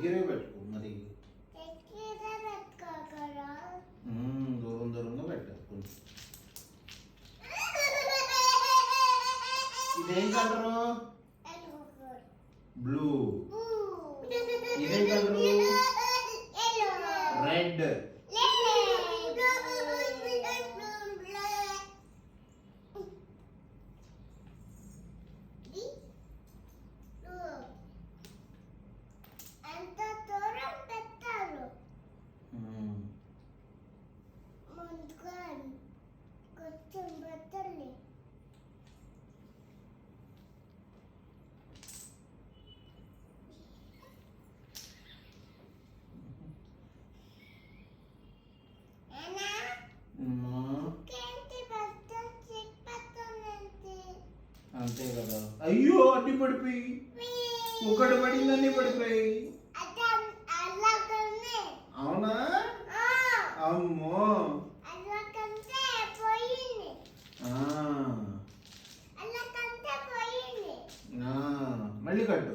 దగ్గరే పెట్టుకో మరి. దూరం దూరంగా పెట్టాలి కొంచెం. ఇదేం కలరు? బ్లూ. ఇదేం కలరు? రెడ్. అంతే కదా. అయ్యో అన్ని పడిపోయి, ఒకటి పడింది అన్ని పడిపోయి. అవునా? అమ్మో మళ్ళీ కట్టు.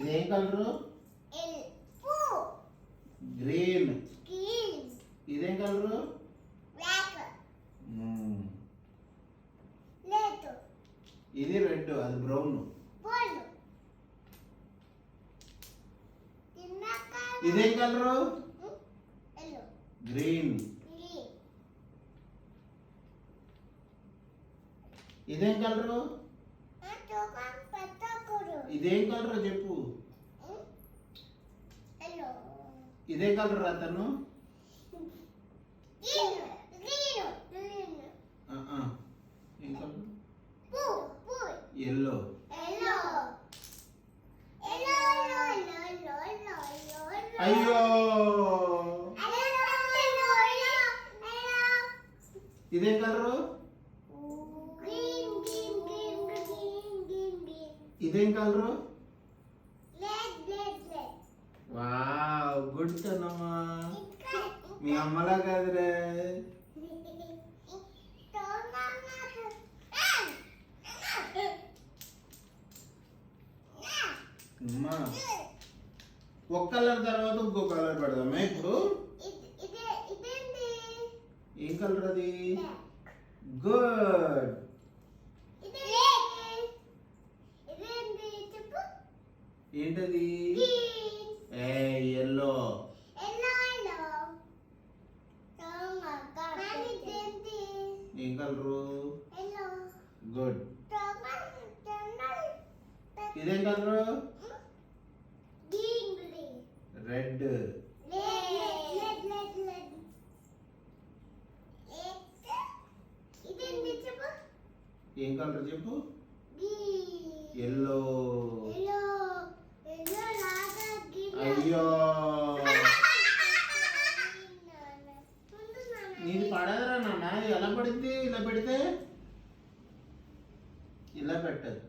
ఇదేం కలరు? గ్రీన్. ఇదేం కలరు? ఇది రెడ్, అది బ్రౌన్. ఇదేం కలరు? గ్రీన్. ఇదేం కలరు? ఇదేం కలర్ చెప్పు. ఇదేం కలర్ అతను? ఎల్లో. అయ్యో ఇదేం కలరు? ఇదేం కలరు? వావ్, గుడ్ కన్నమ్మా. మీ అమ్మలా కాదురే. అమ్మా ఒక కలర్ తర్వాత ఇంకో కలర్ పెడదామా ఇప్పుడు? ఏం కలర్ అది? గుడ్. ఏంటది? ఎల్లో. ఏం కలరు? గుడ్. ఇదేం కలరు? రెడ్. ఏం కలర్ చెప్పు? ఎల్లో. అయ్యో నీది పడదురా నాన్న. ఎలా పడింది? ఇలా పెడితే ఇలా పెట్టదు.